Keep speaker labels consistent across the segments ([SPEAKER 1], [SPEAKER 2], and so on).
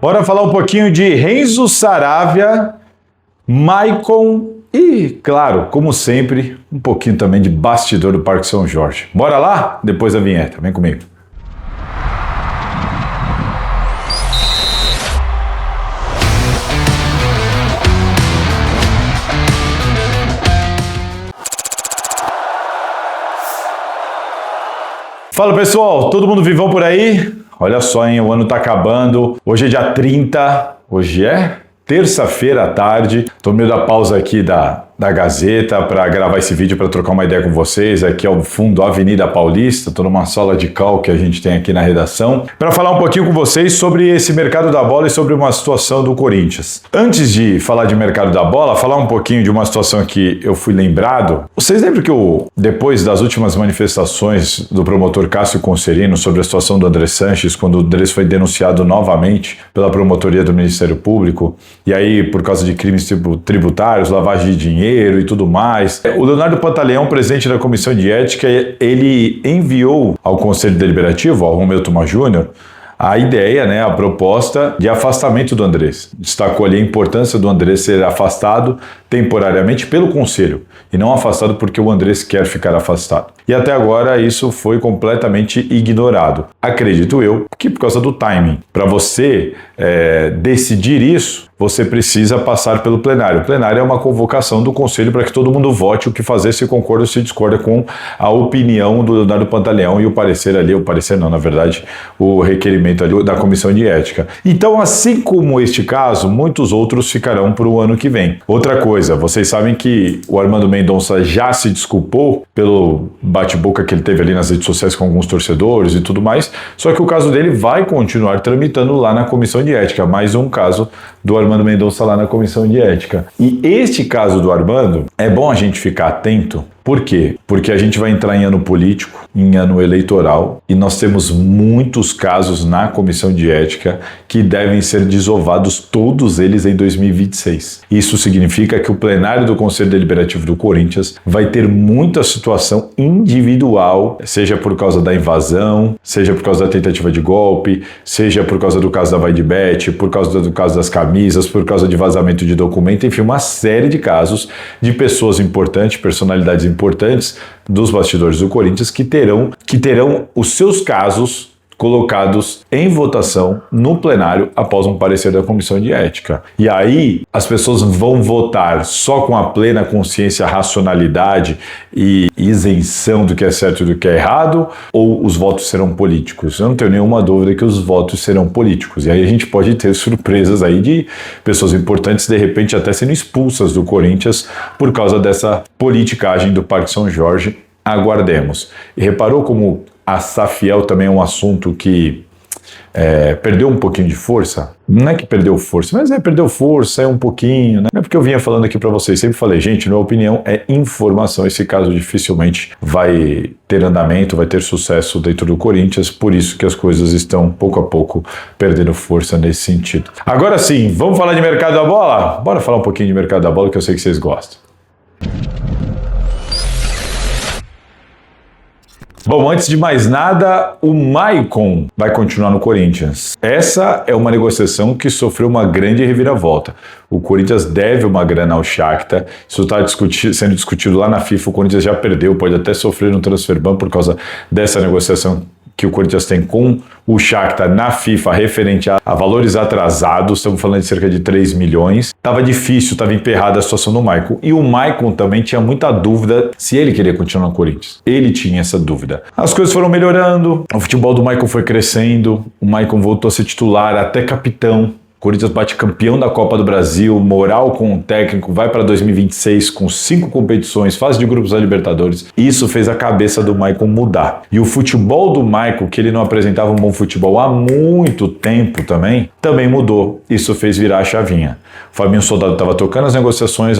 [SPEAKER 1] Bora falar um pouquinho de Renzo Saravia, Maicon e, claro, como sempre, um pouquinho também de bastidor do Parque São Jorge. Bora lá? Depois da vinheta. Vem comigo. Fala pessoal, todo mundo vivão por aí? Olha só, hein, o ano tá acabando, hoje é dia 30, hoje é terça-feira à tarde, tô no meio da pausa aqui da Gazeta para gravar esse vídeo, para trocar uma ideia com vocês. Aqui ao fundo, a Avenida Paulista, tô numa sala de cal que a gente tem aqui na redação, para falar um pouquinho com vocês sobre esse mercado da bola e sobre uma situação do Corinthians. Antes de falar de mercado da bola, falar um pouquinho de uma situação que eu fui lembrado. Vocês lembram que depois das últimas manifestações do promotor Cássio Concerino sobre a situação do André Sanches, quando o Andrés foi denunciado novamente pela promotoria do Ministério Público, e aí por causa de crimes tributários, lavagem de dinheiro e tudo mais. O Leonardo Pantaleão, presidente da Comissão de Ética, ele enviou ao Conselho Deliberativo, ao Romeu Thuma Júnior, a ideia, a proposta de afastamento do Andrés. Destacou ali a importância do Andrés ser afastado temporariamente pelo Conselho e não afastado porque o Andrés quer ficar afastado. E até agora isso foi completamente ignorado. Acredito eu que por causa do timing. Para você decidir isso, você precisa passar pelo plenário. O plenário é uma convocação do Conselho para que todo mundo vote o que fazer, se concorda ou se discorda com a opinião do Leonardo Pantaleão e o parecer ali, o requerimento ali da Comissão de Ética. Então, assim como este caso, muitos outros ficarão para o ano que vem. Outra coisa, vocês sabem que o Armando Mendonça já se desculpou pelo bate-boca que ele teve ali nas redes sociais com alguns torcedores e tudo mais, só que o caso dele vai continuar tramitando lá na Comissão de Ética, mais um caso do Armando Mendonça lá na Comissão de Ética. E este caso do Armando, é bom a gente ficar atento. Por quê? Porque a gente vai entrar em ano político, em ano eleitoral, e nós temos muitos casos na Comissão de Ética que devem ser desovados, todos eles em 2026. Isso significa que o plenário do Conselho Deliberativo do Corinthians vai ter muita situação individual, seja por causa da invasão, seja por causa da tentativa de golpe, seja por causa do caso da Vaidbet, por causa do caso das camisas, por causa de vazamento de documento, enfim, uma série de casos de pessoas importantes, personalidades importantes dos bastidores do Corinthians que terão os seus casos colocados em votação no plenário após um parecer da Comissão de Ética. E aí as pessoas vão votar só com a plena consciência, racionalidade e isenção do que é certo e do que é errado, ou os votos serão políticos? Eu não tenho nenhuma dúvida que os votos serão políticos. E aí a gente pode ter surpresas aí de pessoas importantes de repente até sendo expulsas do Corinthians por causa dessa politicagem do Parque São Jorge. Aguardemos. E reparou como a Safiel também é um assunto que perdeu um pouquinho de força? Não é que perdeu força, mas perdeu força, um pouquinho, né? Não é porque eu vinha falando aqui para vocês, sempre falei, gente, na minha opinião, é informação. Esse caso dificilmente vai ter andamento, vai ter sucesso dentro do Corinthians, por isso que as coisas estão pouco a pouco perdendo força nesse sentido. Agora sim, vamos falar de mercado da bola? Bora falar um pouquinho de mercado da bola que eu sei que vocês gostam. Bom, antes de mais nada, o Maicon vai continuar no Corinthians. Essa é uma negociação que sofreu uma grande reviravolta. O Corinthians deve uma grana ao Shakhtar. Isso está sendo discutido lá na FIFA. O Corinthians já perdeu, pode até sofrer no transfer ban por causa dessa negociação que o Corinthians tem com o Shakhtar na FIFA referente a valores atrasados, estamos falando de cerca de 3 milhões. Estava difícil, estava emperrada a situação do Maicon. E o Maicon também tinha muita dúvida se ele queria continuar no Corinthians. Ele tinha essa dúvida. As coisas foram melhorando, o futebol do Maicon foi crescendo, o Maicon voltou a ser titular, até capitão. Corinthians bate campeão da Copa do Brasil, moral com o técnico, vai para 2026 com 5 competições, fase de grupos da Libertadores. Isso fez a cabeça do Maicon mudar. E o futebol do Maicon, que ele não apresentava um bom futebol há muito tempo também mudou. Isso fez virar a chavinha. O Fabinho Soldado estava tocando as negociações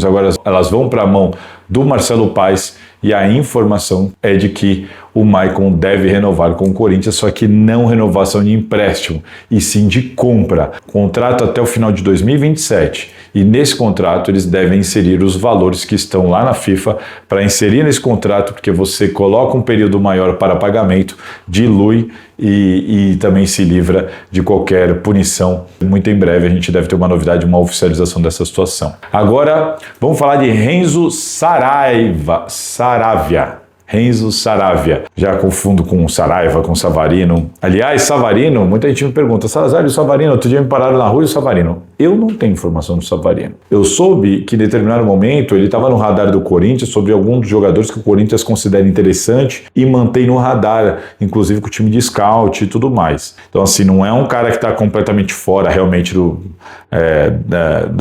[SPEAKER 1] agora elas vão para a mão do Marcelo Paes, e a informação é de que o Maicon deve renovar com o Corinthians, só que não renovação de empréstimo, e sim de compra. Contrato até o final de 2027. E nesse contrato eles devem inserir os valores que estão lá na FIFA para inserir nesse contrato, porque você coloca um período maior para pagamento, dilui e também se livra de qualquer punição. Muito em breve a gente deve ter uma novidade, uma oficialização dessa situação. Agora vamos falar de Renzo Saravia. Renzo Saravia. Já confundo com Saraiva, com Savarino. Aliás, Savarino, muita gente me pergunta, Salazar e o Savarino, outro dia me pararam na rua e o Savarino. Eu não tenho informação do Savarino. Eu soube que em determinado momento ele estava no radar do Corinthians sobre alguns dos jogadores que o Corinthians considera interessante e mantém no radar, inclusive com o time de scout e tudo mais. Então assim, não é um cara que está completamente fora realmente do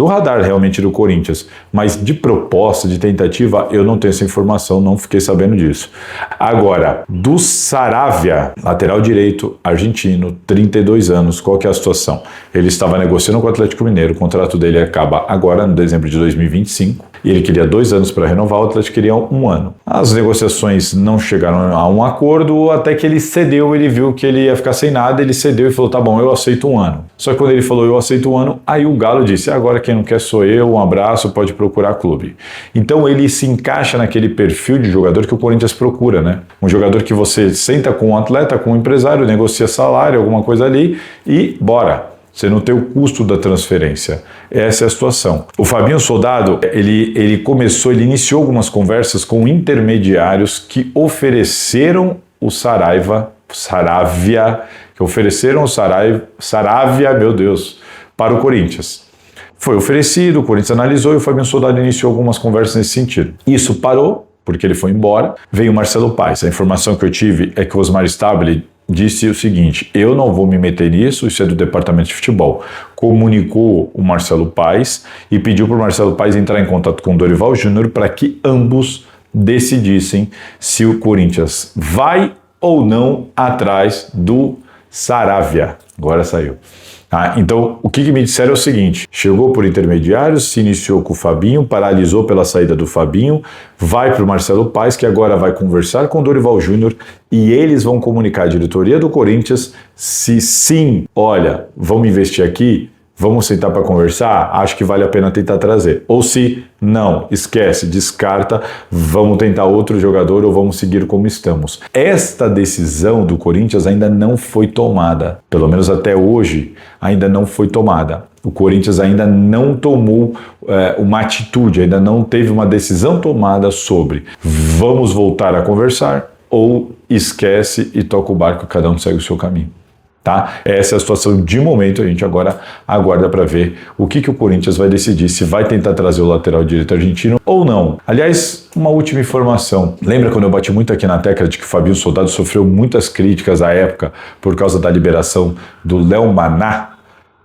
[SPEAKER 1] radar realmente do Corinthians, mas de proposta, de tentativa, eu não tenho essa informação, não fiquei sabendo disso. Agora, do Saravia, lateral direito, argentino, 32 anos, qual que é a situação? Ele estava negociando com o Atlético Mineiro, o contrato dele acaba agora, no dezembro de 2025, e ele queria 2 anos para renovar, o Atlético queria 1 ano. As negociações não chegaram a um acordo, até que ele cedeu, ele viu que ele ia ficar sem nada, ele cedeu e falou, tá bom, eu aceito 1 ano. Só que quando ele falou, eu aceito 1 ano, aí o Galo disse, agora quem não quer sou eu, um abraço, pode procurar clube. Então ele se encaixa naquele perfil de jogador que o Corinthians procura, né? Um jogador que você senta com um atleta, com um empresário, negocia salário, alguma coisa ali e bora. Você não tem o custo da transferência. Essa é a situação. O Fabinho Soldado, ele iniciou algumas conversas com intermediários que ofereceram o Saravia, meu Deus, para o Corinthians. Foi oferecido, o Corinthians analisou e o Fabinho Soldado iniciou algumas conversas nesse sentido. Isso parou, porque ele foi embora. Veio o Marcelo Paes. A informação que eu tive é que o Osmar Stabile disse o seguinte, eu não vou me meter nisso, isso é do departamento de futebol. Comunicou o Marcelo Paes e pediu para o Marcelo Paes entrar em contato com o Dorival Júnior para que ambos decidissem se o Corinthians vai ou não atrás do Saravia. Agora saiu. Então, o que me disseram é o seguinte, chegou por intermediários, se iniciou com o Fabinho, paralisou pela saída do Fabinho, vai para o Marcelo Paes, que agora vai conversar com o Dorival Júnior e eles vão comunicar à diretoria do Corinthians se sim, olha, vamos investir aqui, vamos sentar para conversar, acho que vale a pena tentar trazer. Ou se não, esquece, descarta, vamos tentar outro jogador ou vamos seguir como estamos. Esta decisão do Corinthians ainda não foi tomada, pelo menos até hoje ainda não foi tomada. O Corinthians ainda não tomou uma atitude, ainda não teve uma decisão tomada sobre vamos voltar a conversar ou esquece e toca o barco, cada um segue o seu caminho. Tá? Essa é a situação de momento, a gente agora aguarda para ver o que o Corinthians vai decidir, se vai tentar trazer o lateral direito argentino ou não. Aliás, uma última informação, lembra quando eu bati muito aqui na tecla de que o Fabinho Soldado sofreu muitas críticas à época por causa da liberação do Léo Maná?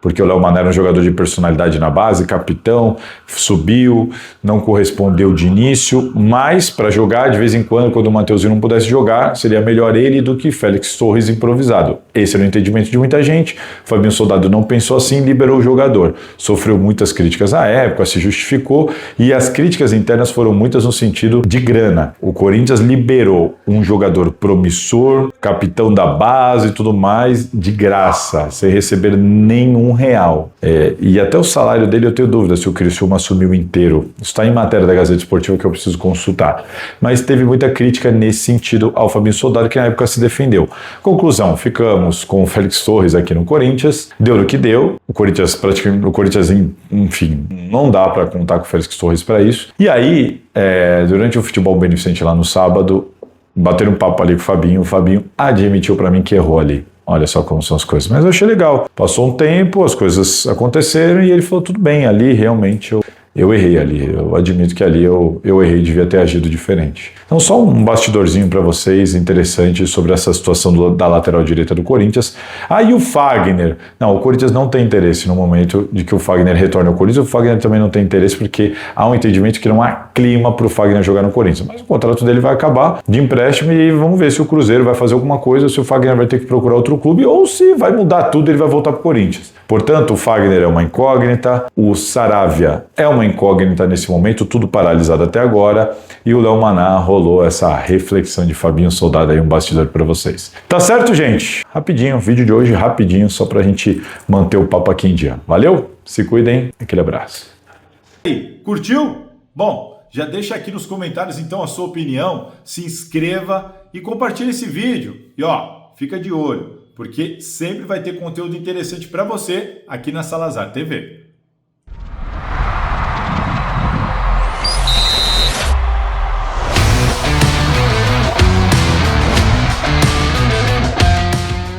[SPEAKER 1] Porque o Léo Maná era um jogador de personalidade na base, capitão, subiu, não correspondeu de início, mas para jogar de vez em quando o Mateuzinho não pudesse jogar, seria melhor ele do que Félix Torres improvisado. Esse era o entendimento de muita gente, o Fabinho Soldado não pensou assim, liberou o jogador. Sofreu muitas críticas à época, se justificou, e as críticas internas foram muitas no sentido de grana. O Corinthians liberou um jogador promissor, capitão da base e tudo mais, de graça, sem receber nenhum real. E até o salário dele eu tenho dúvida se o Criciúma assumiu inteiro. Isso está em matéria da Gazeta Esportiva que eu preciso consultar. Mas teve muita crítica nesse sentido ao Fabinho Soldado, que na época se defendeu. Conclusão, ficamos com o Félix Torres aqui no Corinthians. Deu no que deu. O Corinthians, enfim, não dá para contar com o Félix Torres para isso. E aí, durante o futebol beneficente lá no sábado, bateram um papo ali com o Fabinho admitiu para mim que errou ali. Olha só como são as coisas. Mas eu achei legal. Passou um tempo, as coisas aconteceram e ele falou, tudo bem, ali realmente eu errei ali. Eu admito que ali eu errei, devia ter agido diferente. Então só um bastidorzinho para vocês, interessante, sobre essa situação da lateral direita do Corinthians. E o Fagner? Não, o Corinthians não tem interesse no momento de que o Fagner retorne ao Corinthians. O Fagner também não tem interesse porque há um entendimento que não há clima para o Fagner jogar no Corinthians. Mas o contrato dele vai acabar de empréstimo e vamos ver se o Cruzeiro vai fazer alguma coisa, se o Fagner vai ter que procurar outro clube ou se vai mudar tudo e ele vai voltar para o Corinthians. Portanto, o Fagner é uma incógnita, o Saravia é uma uma incógnita nesse momento, tudo paralisado até agora, e o Léo Maná rolou essa reflexão de Fabinho Soldado aí, um bastidor para vocês. Tá certo, gente? Rapidinho, vídeo de hoje rapidinho, só pra gente manter o papo aqui em dia. Valeu? Se cuidem, aquele abraço.
[SPEAKER 2] E aí, curtiu? Bom, já deixa aqui nos comentários então a sua opinião, se inscreva e compartilhe esse vídeo. E ó, fica de olho, porque sempre vai ter conteúdo interessante para você aqui na Salazar TV.